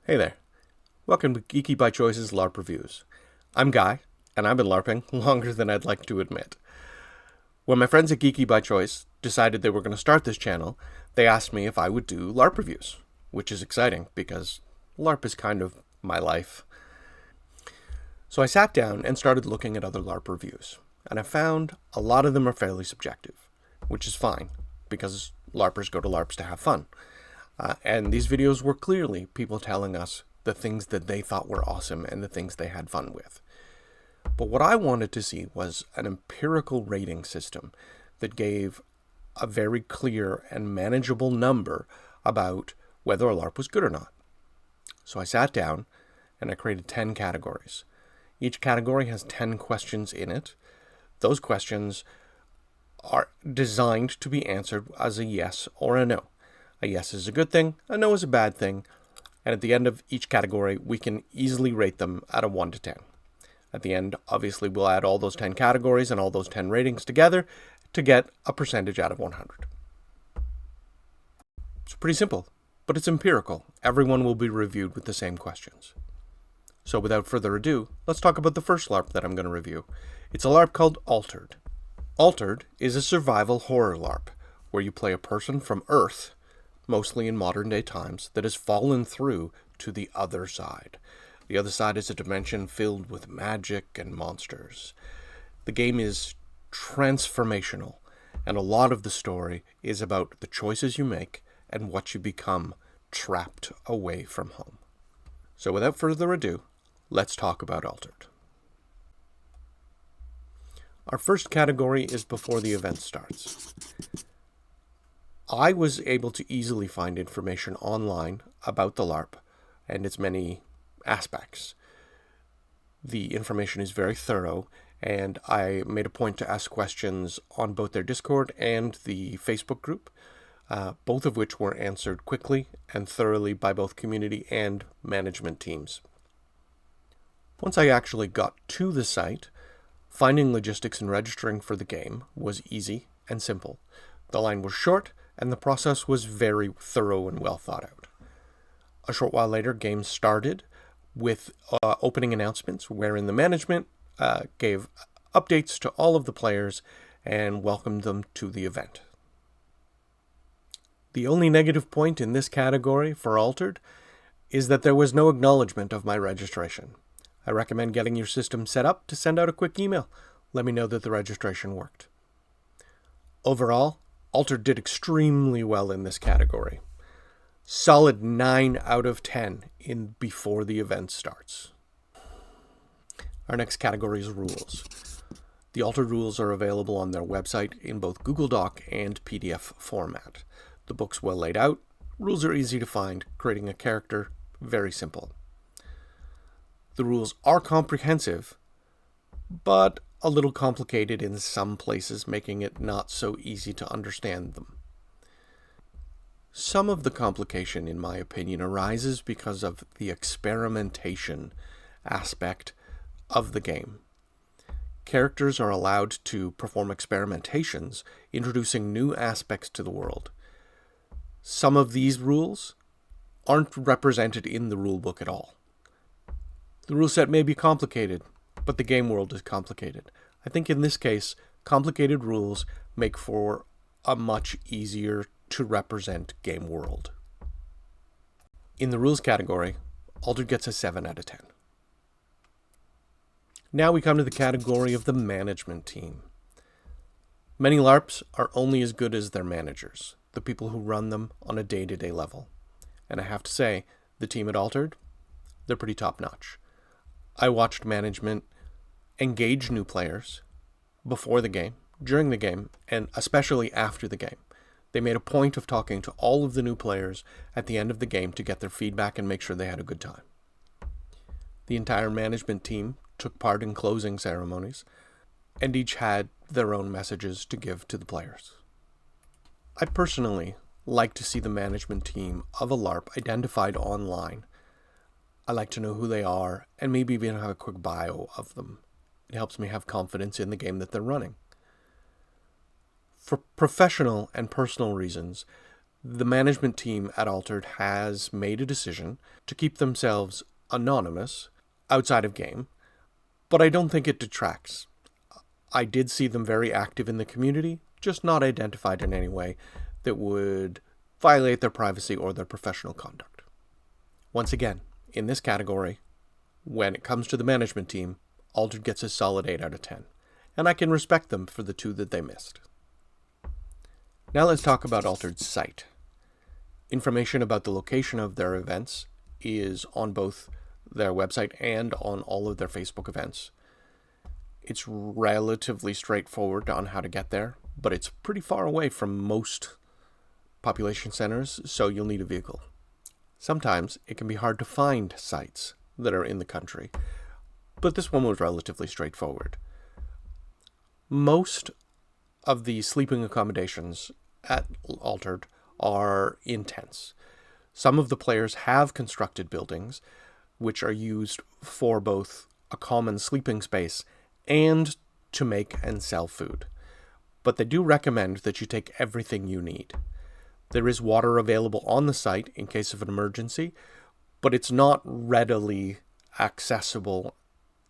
Hey there. Welcome to Geeky by Choice's LARP Reviews. I'm Guy, and I've been LARPing longer than I'd like to admit. When my friends at Geeky by Choice decided they were going to start this channel, they asked me if I would do LARP reviews, which is exciting because LARP is kind of my life. So I sat down and started looking at other LARP reviews, and I found a lot of them are fairly subjective, which is fine because LARPers go to LARPs to have fun. And these videos were clearly people telling us the things that they thought were awesome and the things they had fun with. But what I wanted to see was an empirical rating system that gave a very clear and manageable number about whether a LARP was good or not. So I sat down and I created 10 categories. Each category has 10 questions in it. Those questions are designed to be answered as a yes or a no. A yes is a good thing, a no is a bad thing, and at the end of each category, we can easily rate them at a 1 to 10. At the end, obviously, we'll add all those 10 categories and all those 10 ratings together to get a percentage out of 100. It's pretty simple, but it's empirical. Everyone will be reviewed with the same questions. So without further ado, let's talk about the first LARP that I'm going to review. It's a LARP called Altered. Altered is a survival horror LARP, where you play a person from Earth, mostly in modern day times, that has fallen through to the other side. The other side is a dimension filled with magic and monsters. The game is transformational, and a lot of the story is about the choices you make and what you become trapped away from home. So without further ado, let's talk about Altered. Our first category is before the event starts. I was able to easily find information online about the LARP and its many aspects. The information is very thorough, and I made a point to ask questions on both their Discord and the Facebook group, both of which were answered quickly and thoroughly by both community and management teams. Once I actually got to the site, finding logistics and registering for the game was easy and simple. The line was short, and the process was very thorough and well thought out. A short while later, games started with opening announcements wherein the management gave updates to all of the players and welcomed them to the event. The only negative point in this category for Altered is that there was no acknowledgement of my registration. I recommend getting your system set up to send out a quick email. Let me know that the registration worked. Overall, Altered did extremely well in this category. Solid 9 out of 10 in before the event starts. Our next category is rules. The Altered rules are available on their website in both Google Doc and PDF format. The book's well laid out, rules are easy to find, creating a character very simple. The rules are comprehensive, but a little complicated in some places, making it not so easy to understand them. Some of the complication, in my opinion, arises because of the experimentation aspect of the game. Characters are allowed to perform experimentations, introducing new aspects to the world. Some of these rules aren't represented in the rulebook at all. The rule set may be complicated, but the game world is complicated. I think in this case, complicated rules make for a much easier to represent game world. In the rules category, Altered gets a 7 out of 10. Now we come to the category of the management team. Many LARPs are only as good as their managers, the people who run them on a day-to-day level. And I have to say, the team at Altered, they're pretty top-notch. I watched management engage new players before the game, during the game, and especially after the game. They made a point of talking to all of the new players at the end of the game to get their feedback and make sure they had a good time. The entire management team took part in closing ceremonies, and each had their own messages to give to the players. I personally like to see the management team of a LARP identified online. I like to know who they are and maybe even have a quick bio of them. It helps me have confidence in the game that they're running. For professional and personal reasons, The management team at Altered has made a decision to keep themselves anonymous outside of game, but I don't think it detracts. I did see them very active in the community, just not identified in any way that would violate their privacy or their professional conduct. Once again, in this category, when it comes to the management team, Altered gets a solid 8 out of 10, and I can respect them for the 2 that they missed. Now let's talk about Altered's site. Information about the location of their events is on both their website and on all of their Facebook events. It's relatively straightforward on how to get there, but it's pretty far away from most population centers, so you'll need a vehicle. Sometimes it can be hard to find sites that are in the country, but this one was relatively straightforward. Most of the sleeping accommodations at Altered are in tents. Some of the players have constructed buildings which are used for both a common sleeping space and to make and sell food. But they do recommend that you take everything you need. There is water available on the site in case of an emergency, but it's not readily accessible.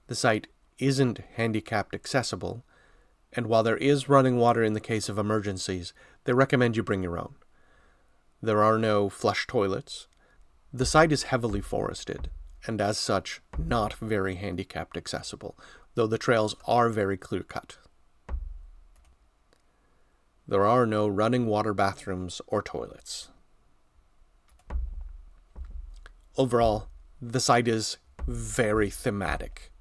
The site isn't handicapped accessible, and while there is running water in the case of emergencies, they recommend you bring your own. There are no flush toilets. The site is heavily forested, and as such, not very handicapped accessible, though the trails are very clear-cut. There are no running water bathrooms or toilets. Overall, the site is very thematic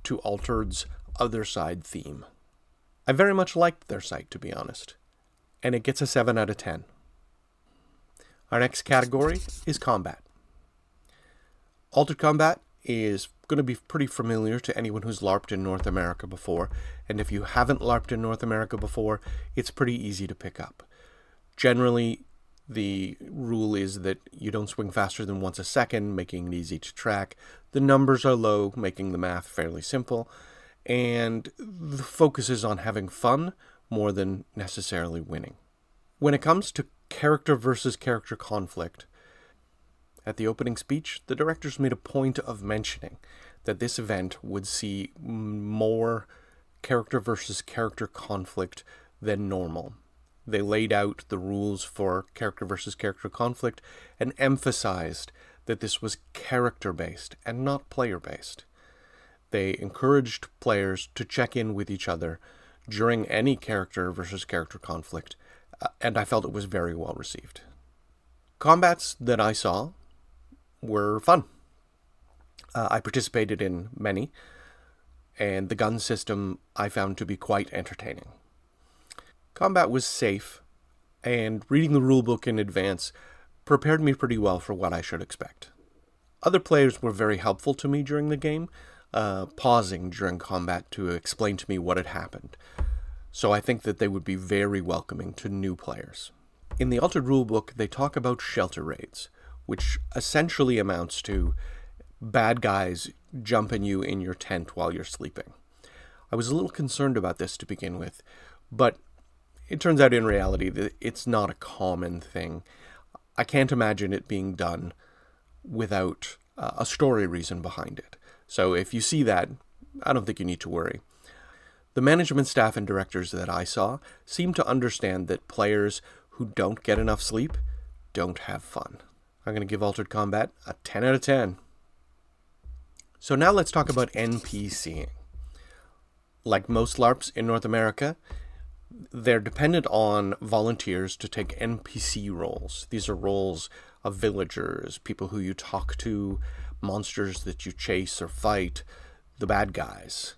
to Altered's Other Side theme. I very much liked their site, to be honest, and it gets a 7 out of 10. Our next category is combat. Altered combat is going to be pretty familiar to anyone who's LARPed in North America before, and if you haven't LARPed in North America before, it's pretty easy to pick up. Generally, the rule is that you don't swing faster than once a second, making it easy to track. The numbers are low, making the math fairly simple, and the focus is on having fun more than necessarily winning. When it comes to character versus character conflict, at the opening speech, the directors made a point of mentioning that this event would see more character versus character conflict than normal. They laid out the rules for character versus character conflict and emphasized that this was character-based and not player-based. They encouraged players to check in with each other during any character versus character conflict, and I felt it was very well received. Combats that I saw were fun. I participated in many, and the gun system I found to be quite entertaining. Combat was safe, and reading the rulebook in advance prepared me pretty well for what I should expect. Other players were very helpful to me during the game, pausing during combat to explain to me what had happened. So I think that they would be very welcoming to new players. In the Altered rulebook, they talk about shelter raids, which essentially amounts to bad guys jumping you in your tent while you're sleeping. I was a little concerned about this to begin with, but it turns out in reality that it's not a common thing. I can't imagine it being done without a story reason behind it. So if you see that, I don't think you need to worry. The management staff and directors that I saw seem to understand that players who don't get enough sleep don't have fun. I'm going to give Altered Combat a 10 out of 10. So now let's talk about NPCing. Like most LARPs in North America, they're dependent on volunteers to take NPC roles. These are roles of villagers, people who you talk to, monsters that you chase or fight, the bad guys.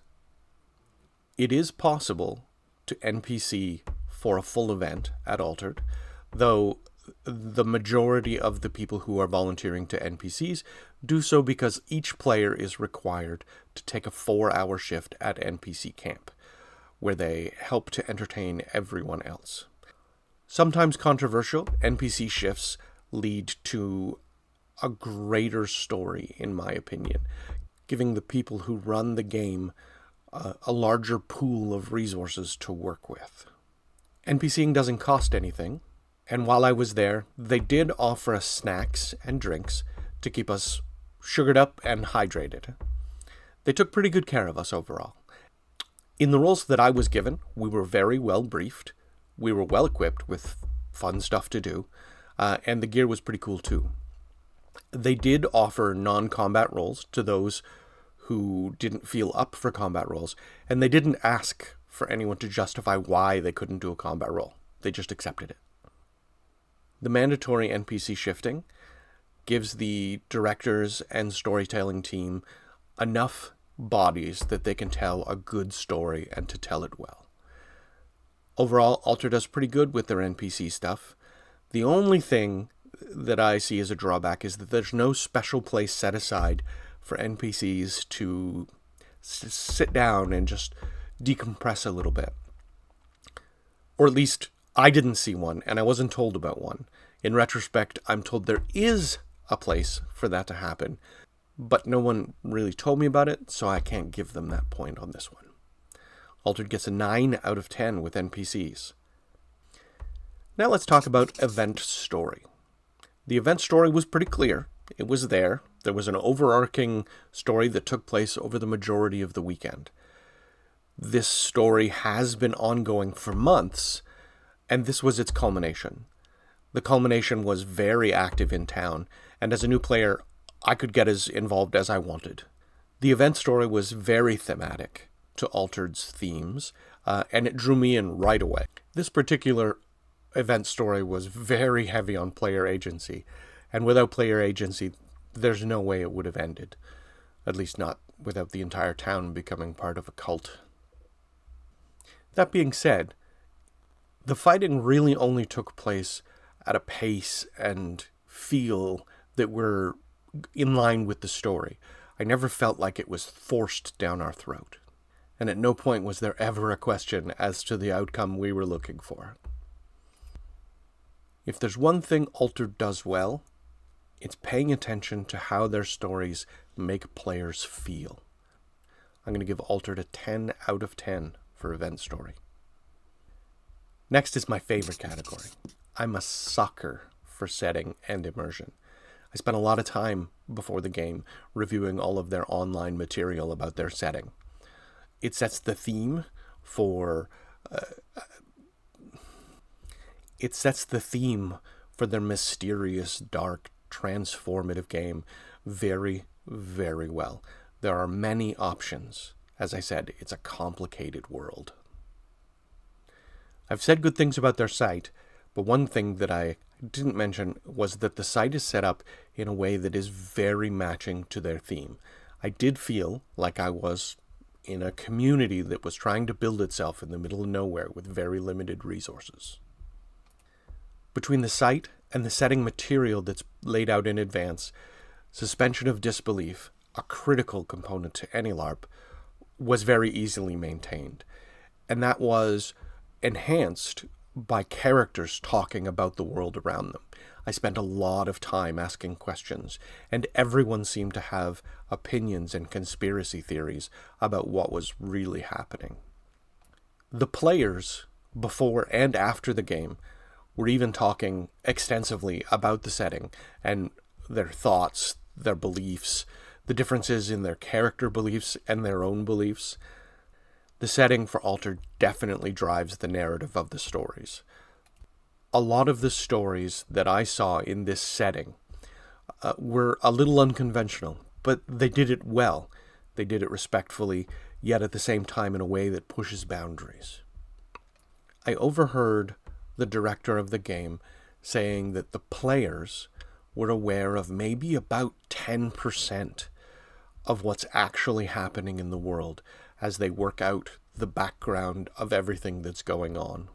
It is possible to NPC for a full event at Altered, though the majority of the people who are volunteering to NPCs do so because each player is required to take a 4-hour shift at NPC camp, where they help to entertain everyone else. Sometimes controversial, NPC shifts lead to a greater story, in my opinion, giving the people who run the game a larger pool of resources to work with. NPCing doesn't cost anything, And while I was there, they did offer us snacks and drinks to keep us sugared up and hydrated. They took pretty good care of us overall. In the roles that I was given, we were very well briefed. We were well equipped with fun stuff to do, and the gear was pretty cool too. They did offer non-combat roles to those who didn't feel up for combat roles, and they didn't ask for anyone to justify why they couldn't do a combat role. They just accepted it. The mandatory NPC shifting gives the directors and storytelling team enough bodies that they can tell a good story and to tell it well. Overall, Altered does pretty good with their NPC stuff. The only thing that I see as a drawback is that there's no special place set aside for NPCs to sit down and just decompress a little bit. Or at least I didn't see one, and I wasn't told about one. In retrospect, I'm told there is a place for that to happen, but no one really told me about it, so I can't give them that point on this one. Altered gets a 9 out of 10 with NPCs. Now let's talk about event story. The event story was pretty clear. It was there. There was an overarching story that took place over the majority of the weekend. This story has been ongoing for months, and this was its culmination. The culmination was very active in town, and as a new player, I could get as involved as I wanted. The event story was very thematic to Altered's themes, and it drew me in right away. This particular event story was very heavy on player agency, and without player agency, there's no way it would have ended. At least not without the entire town becoming part of a cult. That being said, the fighting really only took place at a pace and feel that were in line with the story. I never felt like it was forced down our throat. And at no point was there ever a question as to the outcome we were looking for. If there's one thing Altered does well, it's paying attention to how their stories make players feel. I'm going to give Altered a 10 out of 10 for event story. Next is my favorite category. I'm a sucker for setting and immersion. I spent a lot of time before the game reviewing all of their online material about their setting. It sets the theme for their mysterious, dark, transformative game very, very well. There are many options. As I said, it's a complicated world. I've said good things about their site, but one thing that I didn't mention was that the site is set up in a way that is very matching to their theme. I did feel like I was in a community that was trying to build itself in the middle of nowhere with very limited resources. Between the site and the setting material that's laid out in advance, suspension of disbelief, a critical component to any LARP, was very easily maintained. And that was enhanced by characters talking about the world around them. I spent a lot of time asking questions, and everyone seemed to have opinions and conspiracy theories about what was really happening. The players, before and after the game, were even talking extensively about the setting and their thoughts, their beliefs, the differences in their character beliefs and their own beliefs. The setting for Altered definitely drives the narrative of the stories. A lot of the stories that I saw in this setting were a little unconventional, but they did it well. They did it respectfully, yet at the same time in a way that pushes boundaries. I overheard the director of the game saying that the players were aware of maybe about 10% of what's actually happening in the world as they work out the background of everything that's going on.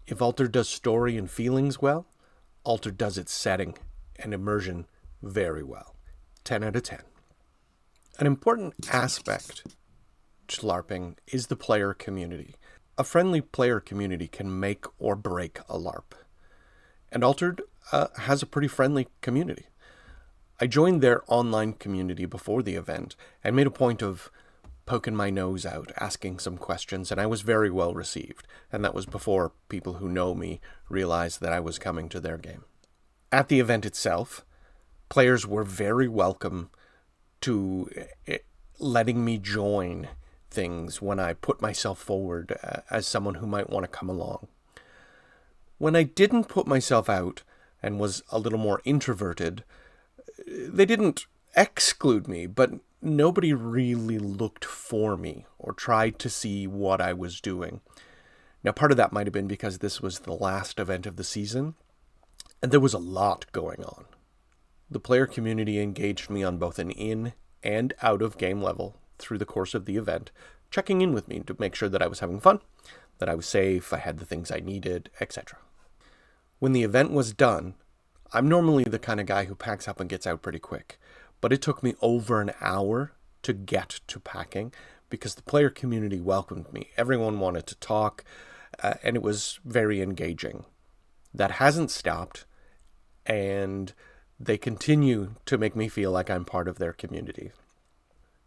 If Altered does story and feelings well, Altered does its setting and immersion very well. 10 out of 10. An important aspect to LARPing is the player community. A friendly player community can make or break a LARP. And Altered has a pretty friendly community. I joined their online community before the event and made a point of poking my nose out, asking some questions, and I was very well received. And that was before people who know me realized that I was coming to their game. At the event itself, players were very welcome to letting me join things when I put myself forward as someone who might want to come along. When I didn't put myself out and was a little more introverted, they didn't exclude me, but nobody really looked for me or tried to see what I was doing. Now, part of that might have been because this was the last event of the season, and there was a lot going on. The player community engaged me on both an in and out of game level through the course of the event, checking in with me to make sure that I was having fun, that I was safe, I had the things I needed, etc. When the event was done, I'm normally the kind of guy who packs up and gets out pretty quick, but it took me over an hour to get to packing because the player community welcomed me. Everyone wanted to talk, and it was very engaging. That hasn't stopped, and they continue to make me feel like I'm part of their community.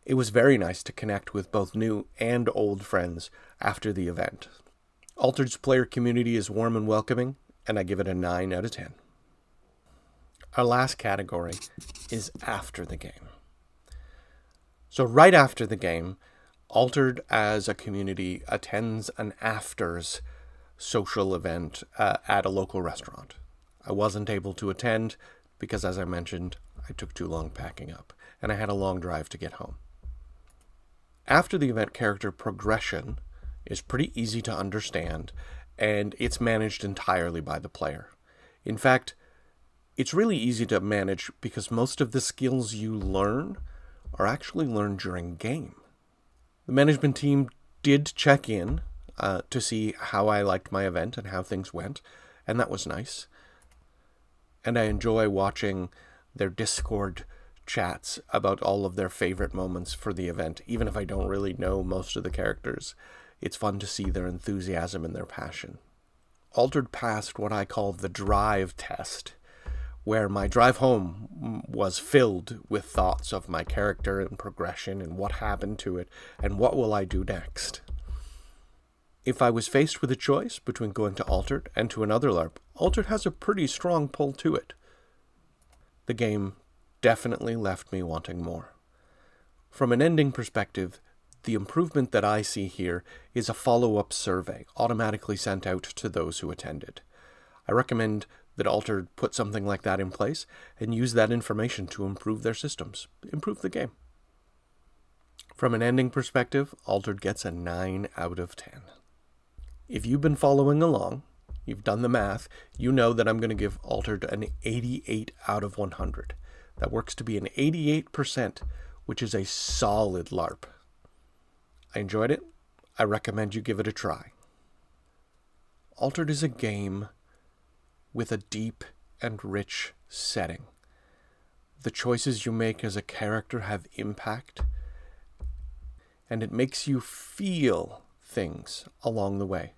It was very nice to connect with both new and old friends after the event. Altered's player community is warm and welcoming, and I give it a 9 out of 10. Our last category is after the game. So right after the game, Altered as a community attends an afters social event at a local restaurant. I wasn't able to attend because, as I mentioned, I took too long packing up, and I had a long drive to get home. After the event, character progression is pretty easy to understand, and it's managed entirely by the player. In fact, it's really easy to manage because most of the skills you learn are actually learned during game. The management team did check in to see how I liked my event and how things went, and that was nice. And I enjoy watching their Discord chats about all of their favorite moments for the event, even if I don't really know most of the characters. It's fun to see their enthusiasm and their passion. Altered passed what I call the drive test, where my drive home was filled with thoughts of my character and progression and what happened to it and what will I do next. If I was faced with a choice between going to Altered and to another LARP, Altered has a pretty strong pull to it. The game definitely left me wanting more. From an ending perspective, the improvement that I see here is a follow-up survey automatically sent out to those who attended. I recommend that Altered put something like that in place and use that information to improve their systems, improve the game. From an ending perspective, Altered gets a 9 out of 10. If you've been following along, you've done the math, you know that I'm going to give Altered an 88 out of 100. That works to be an 88%, which is a solid LARP. I enjoyed it. I recommend you give it a try. Altered is a game with a deep and rich setting. The choices you make as a character have impact, and it makes you feel things along the way.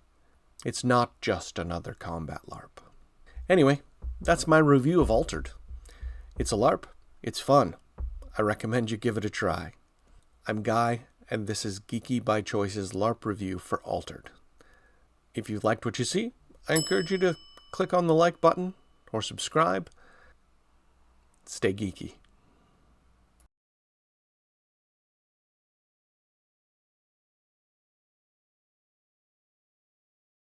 It's not just another combat LARP. Anyway, that's my review of Altered. It's a LARP. It's fun. I recommend you give it a try. I'm Guy, and this is Geeky by Choice's LARP review for Altered. If you liked what you see, I encourage you to click on the like button or subscribe. Stay geeky.